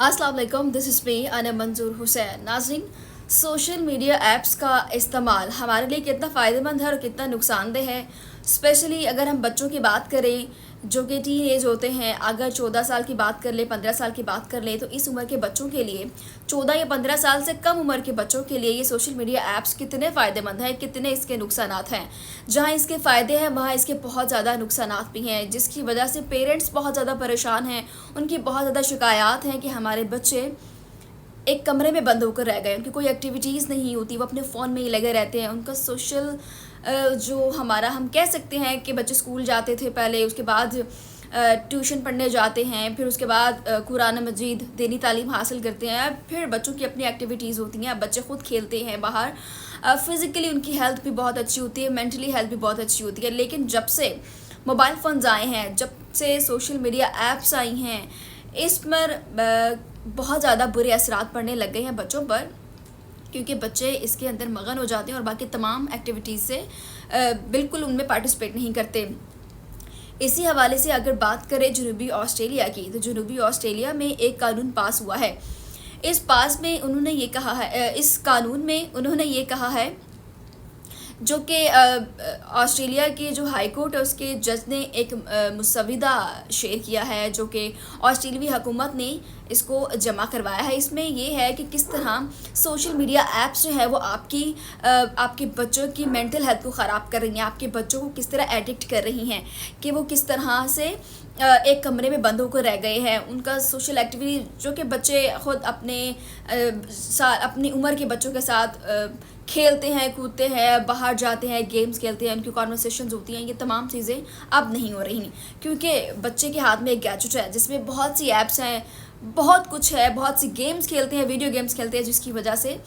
अस्सलाम वालेकुम, this is me अना मंजूर हुसैन। नाज़रीन, सोशल मीडिया ऐप्स का इस्तेमाल हमारे लिए कितना फ़ायदेमंद है और कितना नुकसानदेह है। स्पेशली अगर हम बच्चों की बात करें जो कि टीन एज होते हैं, अगर 14 साल की बात कर लें, 15 साल की बात कर लें, तो इस उम्र के बच्चों के लिए, 14 या 15 साल से कम उम्र के बच्चों के लिए ये सोशल मीडिया ऐप्स कितने फ़ायदेमंद हैं, कितने इसके नुकसानात हैं। जहाँ इसके फ़ायदे हैं वहाँ इसके बहुत ज़्यादा नुकसानात भी हैं, जिसकी वजह से पेरेंट्स बहुत ज़्यादा परेशान हैं। उनकी बहुत ज़्यादा शिकायत हैं कि हमारे बच्चे एक कमरे में बंद होकर रह गए, उनकी कोई एक्टिविटीज़ नहीं होती, वो अपने फ़ोन में ही लगे रहते हैं। उनका सोशल जो हमारा हम कह सकते हैं कि बच्चे स्कूल जाते थे पहले, उसके बाद ट्यूशन पढ़ने जाते हैं, फिर उसके बाद कुरान मजीद दीनी तालीम हासिल करते हैं, फिर बच्चों की अपनी एक्टिविटीज़ होती हैं, बच्चे ख़ुद खेलते हैं बाहर। फ़िज़िकली उनकी हेल्थ भी बहुत अच्छी होती है, मेंटली हेल्थ भी बहुत अच्छी होती है। लेकिन जब से मोबाइल फ़ोन्स आए हैं, जब से सोशल मीडिया ऐप्स आई हैं, इस पर बहुत ज़्यादा बुरे असरात पड़ने लग गए हैं बच्चों पर, क्योंकि बच्चे इसके अंदर मगन हो जाते हैं और बाकी तमाम एक्टिविटीज़ से बिल्कुल उनमें पार्टिसिपेट नहीं करते। इसी हवाले से अगर बात करें जनूबी ऑस्ट्रेलिया की, तो जनूबी ऑस्ट्रेलिया में एक कानून पास हुआ है। इस कानून में उन्होंने ये कहा है, जो कि ऑस्ट्रेलिया के जो हाई कोर्ट है उसके जज ने एक मुसविदा शेयर किया है, जो कि ऑस्ट्रेलियाई हुकूमत ने इसको जमा करवाया है। इसमें ये है कि किस तरह सोशल मीडिया ऐप्स जो है वो आपके बच्चों की मेंटल हेल्थ को ख़राब कर रही हैं, आपके बच्चों को किस तरह एडिक्ट कर रही हैं, कि वो किस तरह से एक कमरे में बंद होकर रह गए हैं। उनका सोशल एक्टिविटी जो कि बच्चे ख़ुद अपनी उम्र के बच्चों के साथ खेलते हैं, कूदते हैं, बाहर जाते हैं, गेम्स खेलते हैं, उनकी कॉन्वर्सेशंस होती हैं, ये तमाम चीज़ें अब नहीं हो रही, क्योंकि बच्चे के हाथ में एक गैजेट है जिसमें बहुत सी ऐप्स हैं, बहुत कुछ है, बहुत सी गेम्स खेलते हैं, वीडियो गेम्स खेलते हैं, जिसकी वजह से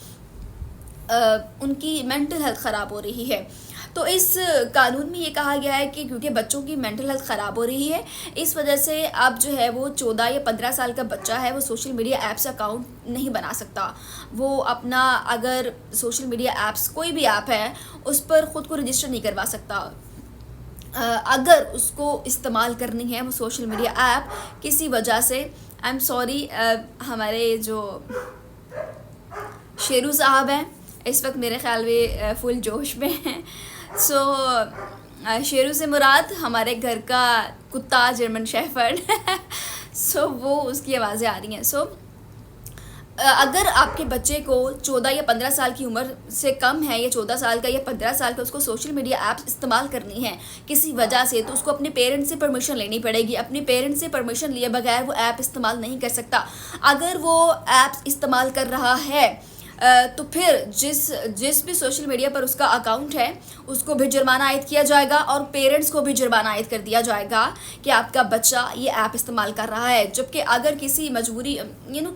उनकी मेंटल हेल्थ ख़राब हो रही है। तो इस कानून में ये कहा गया है कि क्योंकि बच्चों की मेंटल हेल्थ ख़राब हो रही है, इस वजह से अब जो है वो 14 या 15 साल का बच्चा है वो सोशल मीडिया ऐप्स अकाउंट नहीं बना सकता। वो अपना अगर सोशल मीडिया ऐप्स कोई भी ऐप है उस पर ख़ुद को रजिस्टर नहीं करवा सकता। अगर उसको इस्तेमाल करनी है वो सोशल मीडिया ऐप किसी वजह से, आई एम सॉरी, हमारे जो शेरू साहब हैं इस वक्त मेरे ख्याल में फुल जोश में हैं। शेरू से मुराद हमारे घर का कुत्ता जर्मन शेफर्ड वो उसकी आवाज़ें आ रही हैं। अगर आपके बच्चे को 14 या 15 साल की उम्र से कम है, या 14 साल का या 15 साल का, उसको सोशल मीडिया ऐप्स इस्तेमाल करनी है किसी वजह से, तो उसको अपने पेरेंट्स से परमिशन लेनी पड़ेगी। अपने पेरेंट्स से परमिशन लिए बगैर वो ऐप इस्तेमाल नहीं कर सकता। अगर वो ऐप्स इस्तेमाल कर रहा है तो फिर जिस भी सोशल मीडिया पर उसका अकाउंट है उसको भी जुर्माना आयद किया जाएगा और पेरेंट्स को भी जुर्माना आयद कर दिया जाएगा कि आपका बच्चा ये ऐप इस्तेमाल कर रहा है। जबकि अगर किसी मजबूरी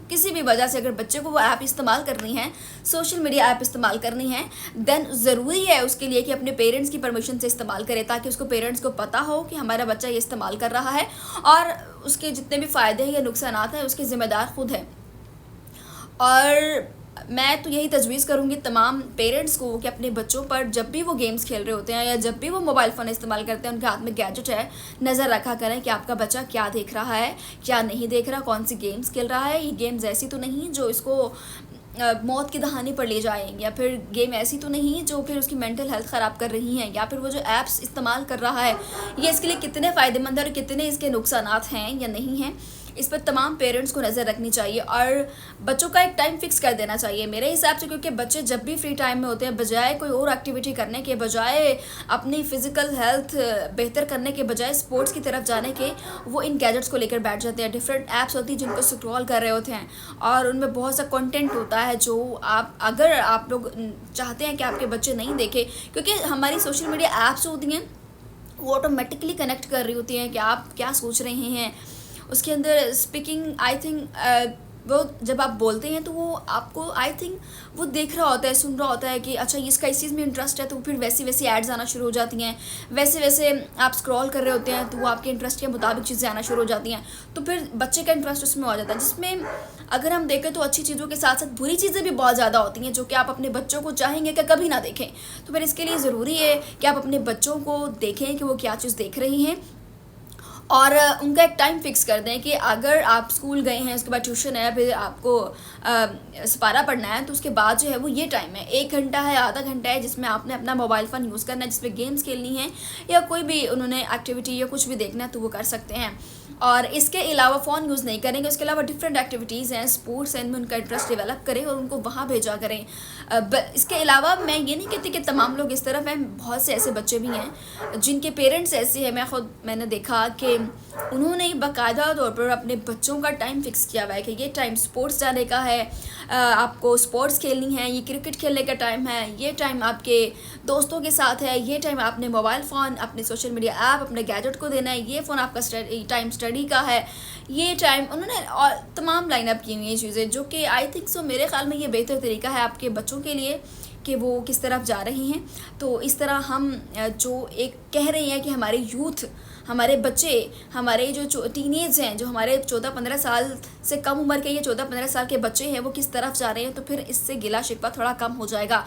किसी भी वजह से अगर बच्चे को वो ऐप इस्तेमाल करनी है, सोशल मीडिया ऐप इस्तेमाल करनी है, देन ज़रूरी है उसके लिए कि अपने पेरेंट्स की परमिशन से इस्तेमाल करे, ताकि उसको पेरेंट्स को पता हो कि हमारा बच्चा ये इस्तेमाल कर रहा है और उसके जितने भी फ़ायदे हैं या नुकसानात हैं उसके ज़िम्मेदार खुद हैं। और मैं तो यही तजवीज़ करूँगी तमाम पेरेंट्स को कि अपने बच्चों पर जब भी वो गेम्स खेल रहे होते हैं या जब भी वो मोबाइल फ़ोन इस्तेमाल करते हैं, उनके हाथ में गैजेट है, नज़र रखा करें कि आपका बच्चा क्या देख रहा है, क्या नहीं देख रहा, कौन सी गेम्स खेल रहा है। ये गेम्स ऐसी तो नहीं जो इसको मौत की दहानी पर ले जाएँ, या फिर गेम ऐसी तो नहीं जो फिर उसकी मेंटल हेल्थ ख़राब कर रही हैं, या फिर वो जो ऐप्स इस्तेमाल कर रहा है ये इसके लिए कितने फ़ायदेमंद है और कितने इसके नुकसानात हैं या नहीं हैं। इस पर तमाम पेरेंट्स को नज़र रखनी चाहिए और बच्चों का एक टाइम फ़िक्स कर देना चाहिए मेरे हिसाब से, क्योंकि बच्चे जब भी फ्री टाइम में होते हैं, बजाय कोई और एक्टिविटी करने के, बजाय अपनी फ़िज़िकल हेल्थ बेहतर करने के बजाय स्पोर्ट्स की तरफ जाने के, वो इन गैजेट्स को लेकर बैठ जाते हैं। डिफरेंट ऐप्स होती हैं जिनको स्क्रॉल कर रहे होते हैं और उनमें बहुत सा कंटेंट होता है जो अगर आप लोग चाहते हैं कि आपके बच्चे नहीं देखें, क्योंकि हमारी सोशल मीडिया ऐप्स होती हैं वो ऑटोमेटिकली कनेक्ट कर रही होती हैं कि आप क्या सोच रहे हैं। उसके अंदर स्पीकिंग, आई थिंक वो जब आप बोलते हैं तो वो आपको, आई थिंक वो देख रहा होता है, सुन रहा होता है कि अच्छा इसका इस चीज़ में इंटरेस्ट है, तो फिर वैसी वैसी एड्स आना शुरू हो जाती हैं। वैसे वैसे आप स्क्रॉल कर रहे होते हैं तो वो आपके इंटरेस्ट के मुताबिक चीज़ें आना शुरू हो जाती हैं, तो फिर बच्चे का इंटरेस्ट उसमें आ जाता है, जिसमें अगर हम देखें तो अच्छी चीज़ों के साथ साथ बुरी चीज़ें भी बहुत ज़्यादा होती हैं जो कि आप अपने बच्चों को चाहेंगे कि कभी ना देखें। तो फिर इसके लिए ज़रूरी है कि आप अपने बच्चों को देखें कि वो क्या चीज़ देख रही हैं और उनका एक टाइम फिक्स कर दें कि अगर आप स्कूल गए हैं, उसके बाद ट्यूशन है, फिर आपको सपारा पढ़ना है, तो उसके बाद जो है वो ये टाइम है, 1 घंटा है, आधा घंटा है, जिसमें आपने अपना मोबाइल फ़ोन यूज़ करना है, जिसमें गेम्स खेलनी है या कोई भी उन्होंने एक्टिविटी या कुछ भी देखना है तो वो कर सकते हैं। और इसके अलावा फ़ोन यूज़ नहीं करेंगे, उसके अलावा डिफरेंट एक्टिविटीज़ हैं, स्पोर्ट्स हैं, इनमें उनका इंटरेस्ट डेवलप करें और उनको वहाँ भेजा करें। इसके अलावा मैं ये नहीं कहती कि तमाम लोग इस तरफ हैं, बहुत से ऐसे बच्चे भी हैं जिनके पेरेंट्स ऐसे हैं। मैंने देखा कि उन्होंने बाकायदा तौर पर अपने बच्चों का टाइम फिक्स किया हुआ है कि ये टाइम स्पोर्ट्स जाने का है, आपको स्पोर्ट्स खेलनी है, ये क्रिकेट खेलने का टाइम है, ये टाइम आपके दोस्तों के साथ है, ये टाइम आपने मोबाइल फ़ोन, अपने सोशल मीडिया ऐप, अपने गैजेट को देना है, ये फ़ोन आपका टाइम स्टडी का है, ये टाइम उन्होंने और तमाम लाइन अप की हुई हैं चीज़ें, जो कि आई थिंक सो मेरे ख़्याल में ये बेहतर तरीका है आपके बच्चों के लिए कि वो किस तरफ जा रहे हैं। तो इस तरह हम जो एक कह रहे हैं कि हमारे यूथ, हमारे बच्चे, हमारे जो टीनेज हैं, जो हमारे 14-15 साल से कम उम्र के, ये 14-15 साल के बच्चे हैं, वो किस तरफ जा रहे हैं, तो फिर इससे गिला शिकवा थोड़ा कम हो जाएगा।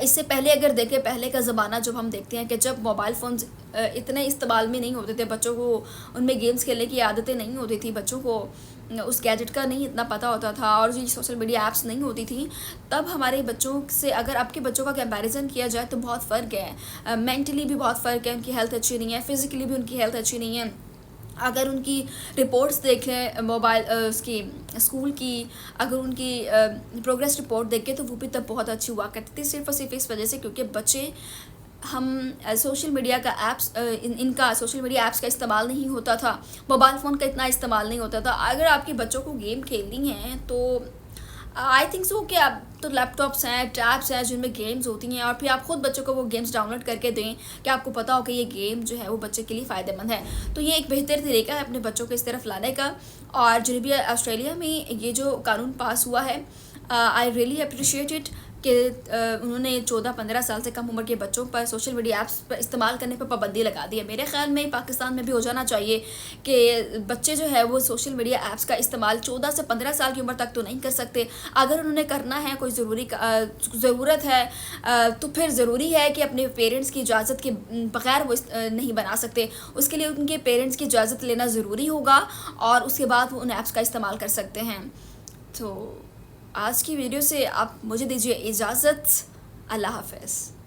इससे पहले अगर देखें, पहले का ज़माना जब हम देखते हैं कि जब मोबाइल फ़ोन्स इतने इस्तेमाल में नहीं होते थे, बच्चों को उनमें गेम्स खेलने की आदतें नहीं होती थी, बच्चों को उस गैजेट का नहीं इतना पता होता था और जो सोशल मीडिया ऐप्स नहीं होती थी, तब हमारे बच्चों से अगर आपके बच्चों का कंपैरिजन किया जाए तो बहुत फ़र्क है। मेंटली भी बहुत फ़र्क है, उनकी हेल्थ अच्छी नहीं है, फ़िज़िकली भी उनकी हेल्थ अच्छी नहीं है। अगर उनकी रिपोर्ट्स देखें मोबाइल उसकी स्कूल की, अगर उनकी प्रोग्रेस रिपोर्ट देखें तो वो भी तब बहुत अच्छी हुआ करती थी, सिर्फ़ और सिर्फ इस वजह से क्योंकि बच्चे हम सोशल मीडिया का ऐप्स इनका सोशल मीडिया ऐप्स का इस्तेमाल नहीं होता था, मोबाइल फ़ोन का इतना इस्तेमाल नहीं होता था। अगर आपके बच्चों को गेम खेलनी है तो आई थिंक सो कि अब तो लैपटॉप्स हैं, टैब्स हैं जिनमें गेम्स होती हैं, और फिर आप खुद बच्चों को वो गेम्स डाउनलोड करके दें कि आपको पता हो कि ये गेम जो है वो बच्चे के लिए फ़ायदेमंद है। तो ये एक बेहतर तरीका है अपने बच्चों को इस तरफ लाने का। और जनूबी ऑस्ट्रेलिया में ये जो कानून पास हुआ है, आई रियली अप्रिशिएट इट कि उन्होंने 14-15 साल से कम उम्र के बच्चों पर सोशल मीडिया ऐप्स पर इस्तेमाल करने पर पाबंदी लगा दी है। मेरे ख़्याल में पाकिस्तान में भी हो जाना चाहिए कि बच्चे जो है वो सोशल मीडिया ऐप्स का इस्तेमाल 14 से 15 साल की उम्र तक तो नहीं कर सकते। अगर उन्होंने करना है, कोई ज़रूरत है, तो फिर ज़रूरी है कि अपने पेरेंट्स की इजाज़त के बग़ैर वो नहीं बना सकते। उसके लिए उनके पेरेंट्स की इजाज़त लेना ज़रूरी होगा और उसके बाद वो उन ऐप्स का इस्तेमाल कर सकते हैं। तो आज की वीडियो से आप मुझे दीजिए इजाज़त। अल्लाह हाफ़िज़।